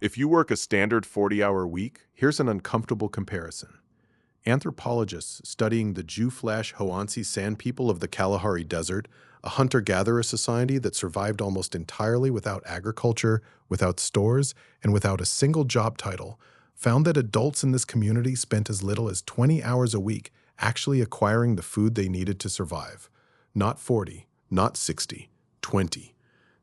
If you work a standard 40-hour week, here's an uncomfortable comparison. Anthropologists studying the Jew/Hoansi Sand people of the Kalahari Desert, a hunter-gatherer society that survived almost entirely without agriculture, without stores, and without a single job title, found that adults in this community spent as little as 20 hours a week actually acquiring the food they needed to survive. Not 40, not 60, 20.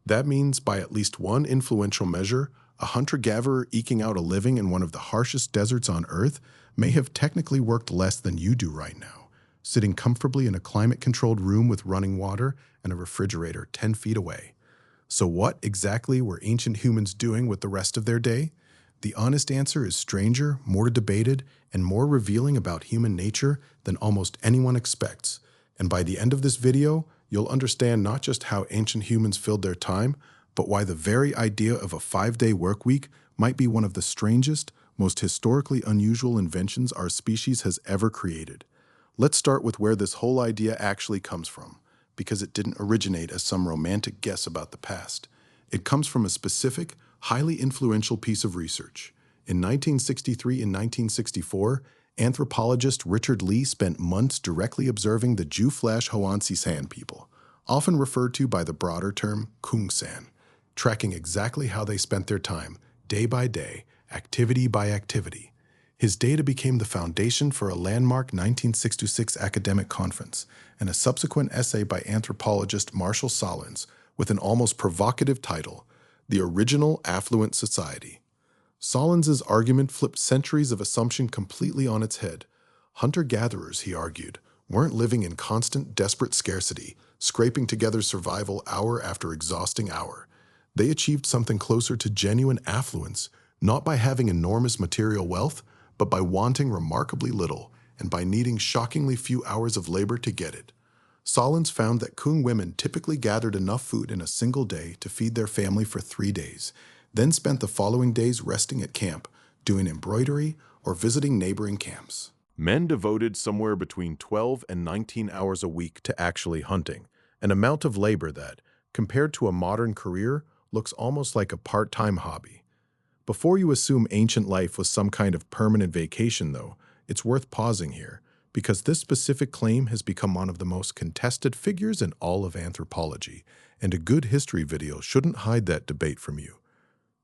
That means, by at least one influential measure, a hunter-gatherer eking out a living in one of the harshest deserts on Earth may have technically worked less than you do right now, sitting comfortably in a climate-controlled room with running water and a refrigerator 10 feet away. So what exactly were ancient humans doing with the rest of their day? The honest answer is stranger, more debated, and more revealing about human nature than almost anyone expects. And by the end of this video, you'll understand not just how ancient humans filled their time, but why the very idea of a 5-day work week might be one of the strangest, most historically unusual inventions our species has ever created. Let's start with where this whole idea actually comes from, because it didn't originate as some romantic guess about the past. It comes from a specific, highly influential piece of research. In 1963 and 1964, anthropologist Richard Lee spent months directly observing the Jew/Hoansi Sand people, often referred to by the broader term Kungsan, tracking exactly how they spent their time, day by day, activity by activity. His data became the foundation for a landmark 1966 academic conference and a subsequent essay by anthropologist Marshall Solins with an almost provocative title, The Original Affluent Society. Solins' argument flipped centuries of assumption completely on its head. Hunter-gatherers, he argued, weren't living in constant, desperate scarcity, scraping together survival hour after exhausting hour. They achieved something closer to genuine affluence, not by having enormous material wealth, but by wanting remarkably little and by needing shockingly few hours of labor to get it. Solins found that Kung women typically gathered enough food in a single day to feed their family for 3 days, then spent the following days resting at camp, doing embroidery, or visiting neighboring camps. Men devoted somewhere between 12 and 19 hours a week to actually hunting, an amount of labor that, compared to a modern career, looks almost like a part-time hobby. Before you assume ancient life was some kind of permanent vacation, though, it's worth pausing here, because this specific claim has become one of the most contested figures in all of anthropology, and a good history video shouldn't hide that debate from you.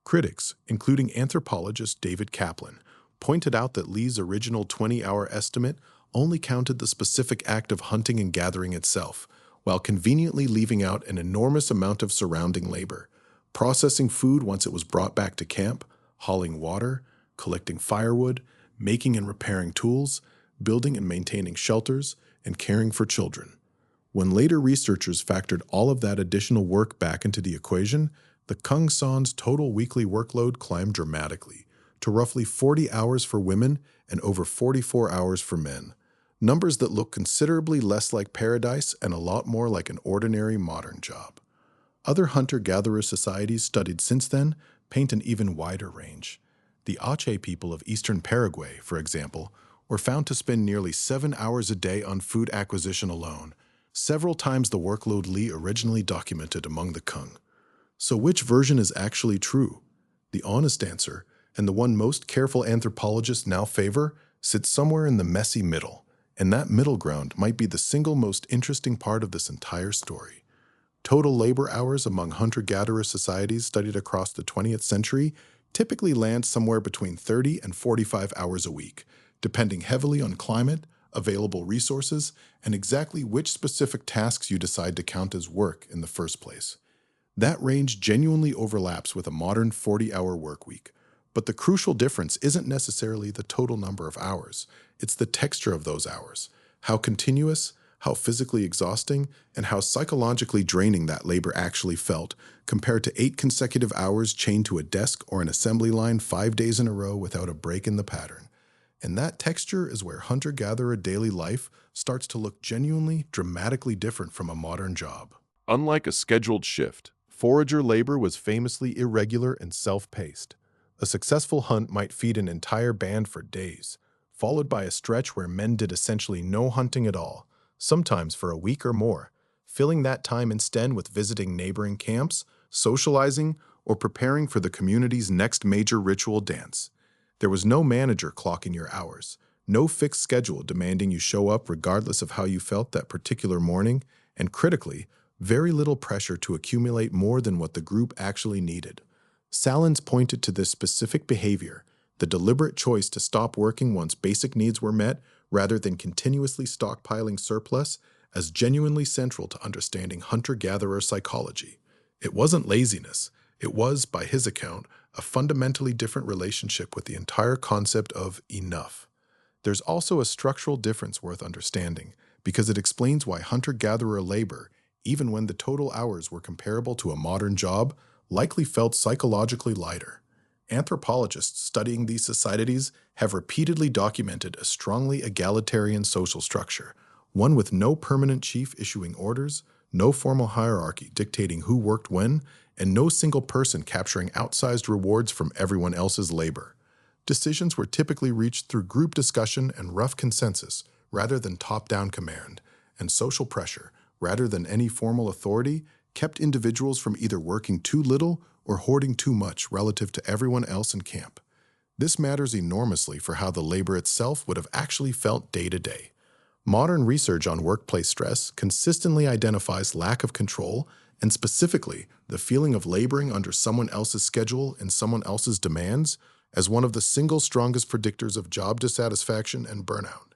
Critics, including anthropologist David Kaplan, pointed out that Lee's original 20-hour estimate only counted the specific act of hunting and gathering itself, while conveniently leaving out an enormous amount of surrounding labor. Processing food once it was brought back to camp, hauling water, collecting firewood, making and repairing tools, building and maintaining shelters, and caring for children. When later researchers factored all of that additional work back into the equation, the Kungsan's total weekly workload climbed dramatically, to roughly 40 hours for women and over 44 hours for men, numbers that look considerably less like paradise and a lot more like an ordinary modern job. Other hunter-gatherer societies studied since then paint an even wider range. The Aceh people of eastern Paraguay, for example, were found to spend nearly 7 hours a day on food acquisition alone, several times the workload Lee originally documented among the Kung. So which version is actually true? The honest answer, and the one most careful anthropologists now favor, sits somewhere in the messy middle, and that middle ground might be the single most interesting part of this entire story. Total labor hours among hunter-gatherer societies studied across the 20th century typically land somewhere between 30 and 45 hours a week, depending heavily on climate, available resources, and exactly which specific tasks you decide to count as work in the first place. That range genuinely overlaps with a modern 40-hour workweek, but the crucial difference isn't necessarily the total number of hours. It's the texture of those hours, how continuous, how physically exhausting, and how psychologically draining that labor actually felt, compared to 8 consecutive hours chained to a desk or an assembly line 5 days in a row without a break in the pattern. And that texture is where hunter-gatherer daily life starts to look genuinely, dramatically different from a modern job. Unlike a scheduled shift, forager labor was famously irregular and self-paced. A successful hunt might feed an entire band for days, followed by a stretch where men did essentially no hunting at all, sometimes for a week or more, filling that time instead with visiting neighboring camps, socializing, or preparing for the community's next major ritual dance. There was no manager clocking your hours, no fixed schedule demanding you show up regardless of how you felt that particular morning, and critically, very little pressure to accumulate more than what the group actually needed. Salins pointed to this specific behavior, the deliberate choice to stop working once basic needs were met rather than continuously stockpiling surplus, as genuinely central to understanding hunter-gatherer psychology. It wasn't laziness. It was, by his account, a fundamentally different relationship with the entire concept of enough. There's also a structural difference worth understanding, because it explains why hunter-gatherer labor, even when the total hours were comparable to a modern job, likely felt psychologically lighter. Anthropologists studying these societies have repeatedly documented a strongly egalitarian social structure, one with no permanent chief issuing orders, no formal hierarchy dictating who worked when, and no single person capturing outsized rewards from everyone else's labor. Decisions were typically reached through group discussion and rough consensus, rather than top-down command, and social pressure, rather than any formal authority, kept individuals from either working too little or hoarding too much relative to everyone else in camp. This matters enormously for how the labor itself would have actually felt day to day. Modern research on workplace stress consistently identifies lack of control and specifically the feeling of laboring under someone else's schedule and someone else's demands as one of the single strongest predictors of job dissatisfaction and burnout.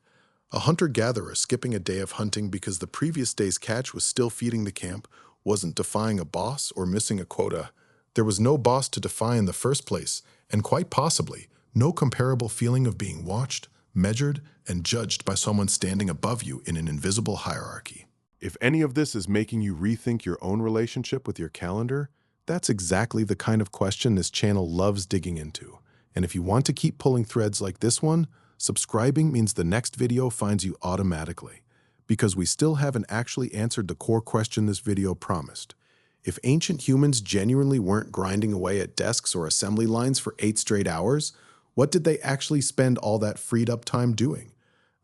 A hunter-gatherer skipping a day of hunting because the previous day's catch was still feeding the camp wasn't defying a boss or missing a quota. There was no boss to defy in the first place, and quite possibly, no comparable feeling of being watched, measured, and judged by someone standing above you in an invisible hierarchy. If any of this is making you rethink your own relationship with your calendar, that's exactly the kind of question this channel loves digging into. And if you want to keep pulling threads like this one, subscribing means the next video finds you automatically, because we still haven't actually answered the core question this video promised. If ancient humans genuinely weren't grinding away at desks or assembly lines for 8 straight hours, what did they actually spend all that freed up time doing?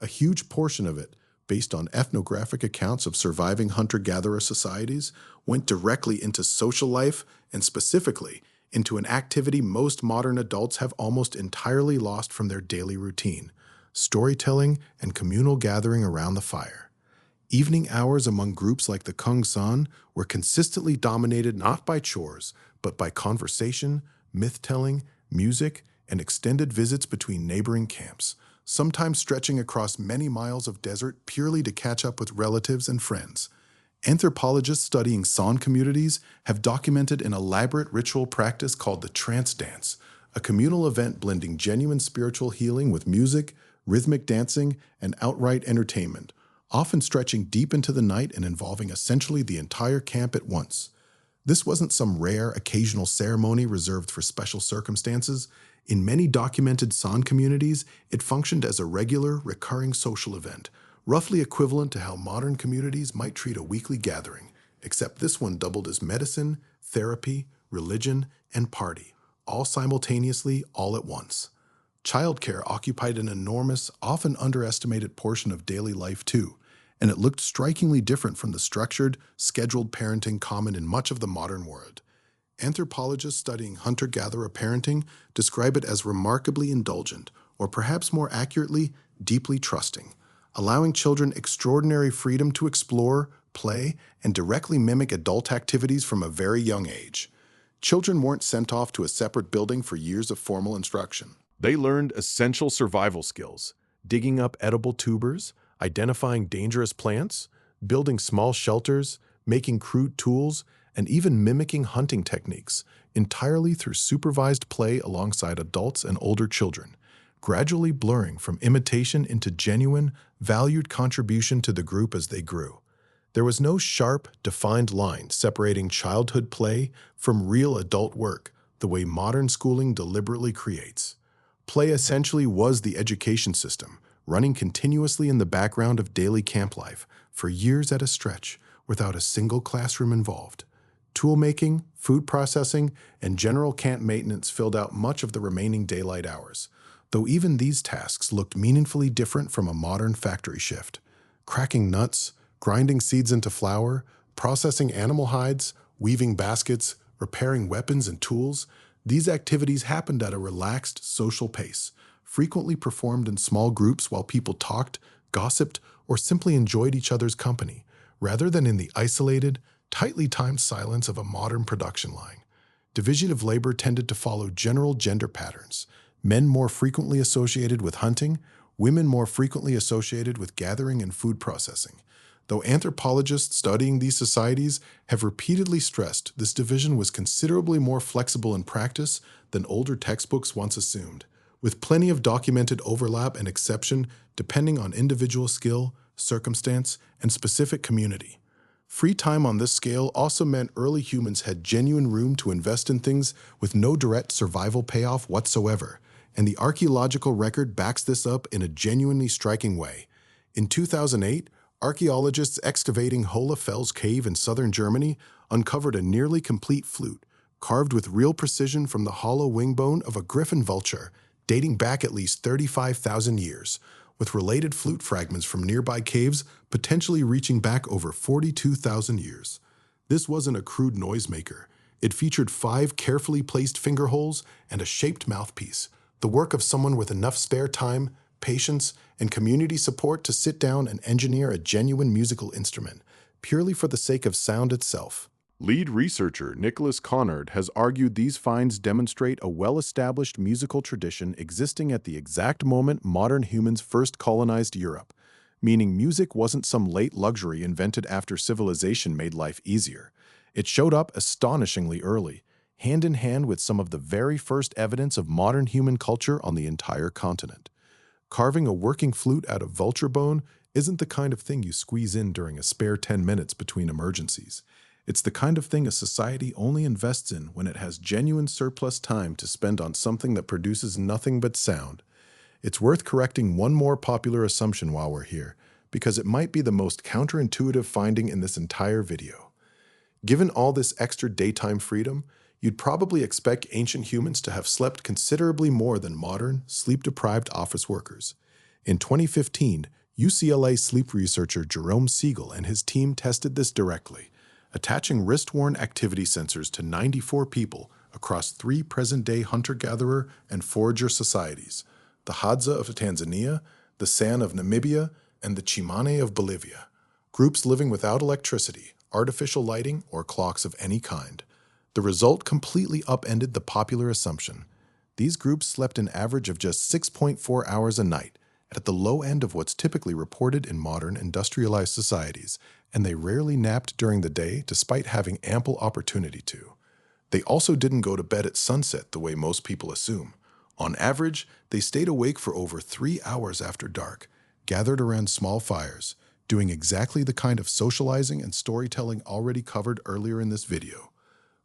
A huge portion of it, based on ethnographic accounts of surviving hunter-gatherer societies, went directly into social life and specifically into an activity most modern adults have almost entirely lost from their daily routine: storytelling and communal gathering around the fire. Evening hours among groups like the Kung San were consistently dominated not by chores, but by conversation, myth-telling, music, and extended visits between neighboring camps, sometimes stretching across many miles of desert purely to catch up with relatives and friends. Anthropologists studying San communities have documented an elaborate ritual practice called the trance dance, a communal event blending genuine spiritual healing with music, rhythmic dancing, and outright entertainment, often stretching deep into the night and involving essentially the entire camp at once. This wasn't some rare, occasional ceremony reserved for special circumstances. In many documented San communities, it functioned as a regular, recurring social event, roughly equivalent to how modern communities might treat a weekly gathering, except this one doubled as medicine, therapy, religion, and party, all simultaneously, all at once. Childcare occupied an enormous, often underestimated portion of daily life too, and it looked strikingly different from the structured, scheduled parenting common in much of the modern world. Anthropologists studying hunter-gatherer parenting describe it as remarkably indulgent, or perhaps more accurately, deeply trusting, allowing children extraordinary freedom to explore, play, and directly mimic adult activities from a very young age. Children weren't sent off to a separate building for years of formal instruction. They learned essential survival skills, digging up edible tubers, identifying dangerous plants, building small shelters, making crude tools, and even mimicking hunting techniques, entirely through supervised play alongside adults and older children, gradually blurring from imitation into genuine, valued contribution to the group as they grew. There was no sharp, defined line separating childhood play from real adult work, the way modern schooling deliberately creates. Play essentially was the education system, running continuously in the background of daily camp life for years at a stretch, without a single classroom involved. Tool making, food processing, and general camp maintenance filled out much of the remaining daylight hours, though even these tasks looked meaningfully different from a modern factory shift. Cracking nuts, grinding seeds into flour, processing animal hides, weaving baskets, repairing weapons and tools, these activities happened at a relaxed social pace, frequently performed in small groups while people talked, gossiped, or simply enjoyed each other's company, rather than in the isolated, tightly timed silence of a modern production line. Division of labor tended to follow general gender patterns, men more frequently associated with hunting, women more frequently associated with gathering and food processing. Though anthropologists studying these societies have repeatedly stressed this division was considerably more flexible in practice than older textbooks once assumed, with plenty of documented overlap and exception depending on individual skill, circumstance, and specific community. Free time on this scale also meant early humans had genuine room to invest in things with no direct survival payoff whatsoever, and the archaeological record backs this up in a genuinely striking way. In 2008, archaeologists excavating Hohlefels Cave in southern Germany uncovered a nearly complete flute, carved with real precision from the hollow wing bone of a griffon vulture, dating back at least 35,000 years, with related flute fragments from nearby caves potentially reaching back over 42,000 years. This wasn't a crude noisemaker. It featured 5 carefully placed finger holes and a shaped mouthpiece, the work of someone with enough spare time, patience, and community support to sit down and engineer a genuine musical instrument, purely for the sake of sound itself. Lead researcher Nicholas Conard has argued these finds demonstrate a well-established musical tradition existing at the exact moment modern humans first colonized Europe, meaning music wasn't some late luxury invented after civilization made life easier. It showed up astonishingly early, hand in hand with some of the very first evidence of modern human culture on the entire continent. Carving a working flute out of vulture bone isn't the kind of thing you squeeze in during a spare 10 minutes between emergencies. It's the kind of thing a society only invests in when it has genuine surplus time to spend on something that produces nothing but sound. It's worth correcting one more popular assumption while we're here, because it might be the most counterintuitive finding in this entire video. Given all this extra daytime freedom, you'd probably expect ancient humans to have slept considerably more than modern, sleep-deprived office workers. In 2015, UCLA sleep researcher Jerome Siegel and his team tested this directly, attaching wrist-worn activity sensors to 94 people across 3 present-day hunter-gatherer and forager societies, the Hadza of Tanzania, the San of Namibia, and the Chimane of Bolivia, groups living without electricity, artificial lighting, or clocks of any kind. The result completely upended the popular assumption. These groups slept an average of just 6.4 hours a night, at the low end of what's typically reported in modern industrialized societies, and they rarely napped during the day despite having ample opportunity to. They also didn't go to bed at sunset the way most people assume. On average, they stayed awake for over 3 hours after dark, gathered around small fires, doing exactly the kind of socializing and storytelling already covered earlier in this video.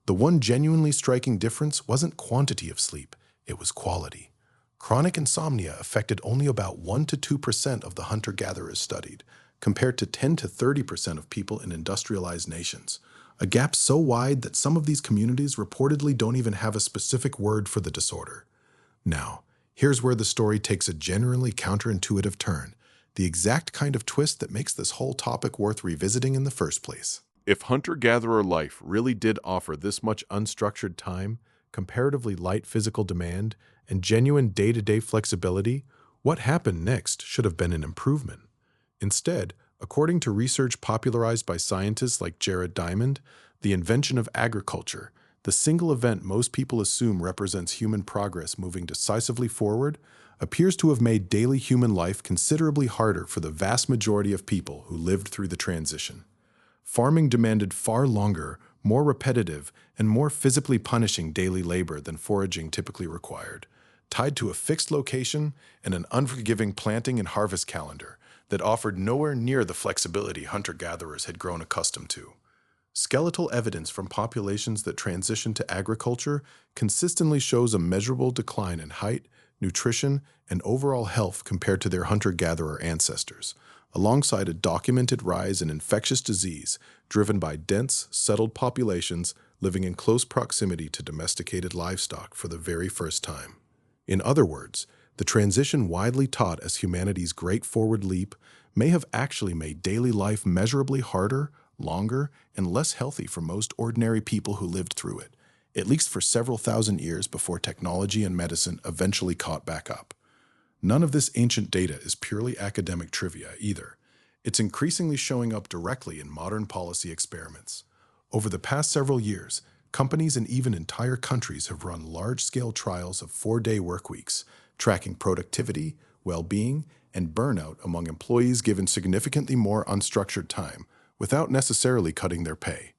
The one genuinely striking difference wasn't quantity of sleep, it was quality. Chronic insomnia affected only about 1 to 2% of the hunter-gatherers studied, compared to 10 to 30% of people in industrialized nations, a gap so wide that some of these communities reportedly don't even have a specific word for the disorder. Now, here's where the story takes a genuinely counterintuitive turn, the exact kind of twist that makes this whole topic worth revisiting in the first place. If hunter-gatherer life really did offer this much unstructured time, comparatively light physical demand, and genuine day-to-day flexibility, what happened next should have been an improvement. Instead, according to research popularized by scientists like Jared Diamond, the invention of agriculture, the single event most people assume represents human progress moving decisively forward, appears to have made daily human life considerably harder for the vast majority of people who lived through the transition. Farming demanded far longer, more repetitive, and more physically punishing daily labor than foraging typically required, tied to a fixed location and an unforgiving planting and harvest calendar that offered nowhere near the flexibility hunter-gatherers had grown accustomed to. Skeletal evidence from populations that transitioned to agriculture consistently shows a measurable decline in height, nutrition, and overall health compared to their hunter-gatherer ancestors, alongside a documented rise in infectious disease driven by dense, settled populations living in close proximity to domesticated livestock for the very first time. In other words, the transition widely taught as humanity's great forward leap may have actually made daily life measurably harder, longer, and less healthy for most ordinary people who lived through it, at least for several thousand years before technology and medicine eventually caught back up. None of this ancient data is purely academic trivia either. It's increasingly showing up directly in modern policy experiments. Over the past several years, companies and even entire countries have run large-scale trials of 4-day workweeks, tracking productivity, well-being, and burnout among employees given significantly more unstructured time, without necessarily cutting their pay.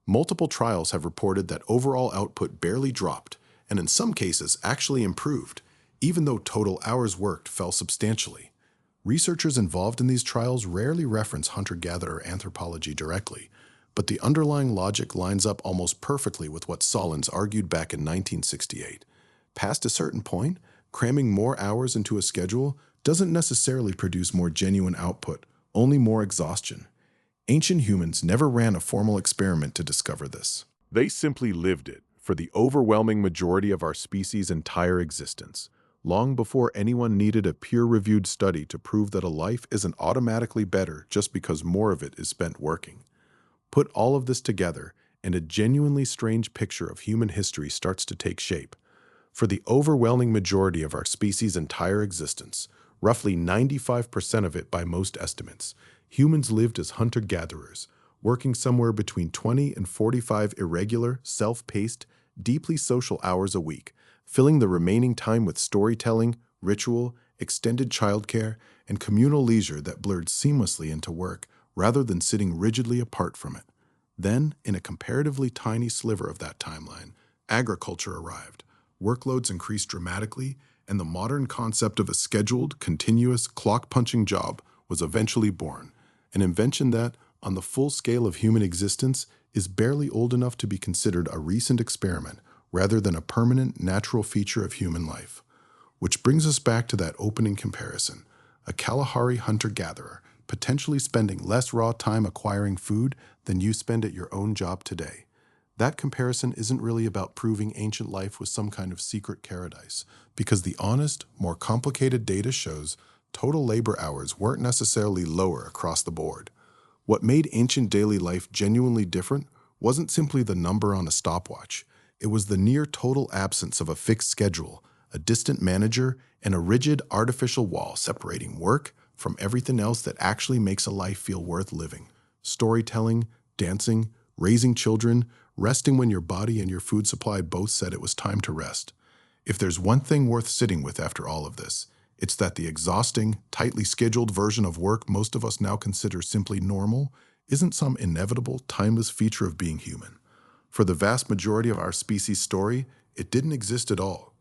Multiple trials have reported that overall output barely dropped, and in some cases actually improved, even though total hours worked fell substantially. Researchers involved in these trials rarely reference hunter-gatherer anthropology directly, but the underlying logic lines up almost perfectly with what Solons argued back in 1968. Past a certain point, cramming more hours into a schedule doesn't necessarily produce more genuine output, only more exhaustion. Ancient humans never ran a formal experiment to discover this. They simply lived it for the overwhelming majority of our species' entire existence, long before anyone needed a peer-reviewed study to prove that a life isn't automatically better just because more of it is spent working. Put all of this together, and a genuinely strange picture of human history starts to take shape. For the overwhelming majority of our species' entire existence, roughly 95% of it by most estimates, humans lived as hunter-gatherers, working somewhere between 20 and 45 irregular, self-paced, deeply social hours a week, filling the remaining time with storytelling, ritual, extended childcare, and communal leisure that blurred seamlessly into work rather than sitting rigidly apart from it. Then, in a comparatively tiny sliver of that timeline, agriculture arrived. Workloads increased dramatically, and the modern concept of a scheduled, continuous, clock-punching job was eventually born, an invention that, on the full scale of human existence, is barely old enough to be considered a recent experiment rather than a permanent, natural feature of human life. Which brings us back to that opening comparison. A Kalahari hunter-gatherer, potentially spending less raw time acquiring food than you spend at your own job today. That comparison isn't really about proving ancient life was some kind of secret paradise, because the honest, more complicated data shows total labor hours weren't necessarily lower across the board. What made ancient daily life genuinely different wasn't simply the number on a stopwatch. It was the near total absence of a fixed schedule, a distant manager, and a rigid artificial wall separating work from everything else that actually makes a life feel worth living. Storytelling, dancing, raising children, resting when your body and your food supply both said it was time to rest. If there's one thing worth sitting with after all of this, it's that the exhausting, tightly scheduled version of work most of us now consider simply normal isn't some inevitable, timeless feature of being human. For the vast majority of our species' story, it didn't exist at all.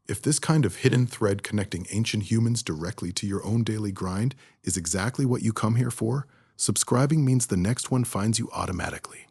If this kind of hidden thread connecting ancient humans directly to your own daily grind is exactly what you come here for, subscribing means the next one finds you automatically.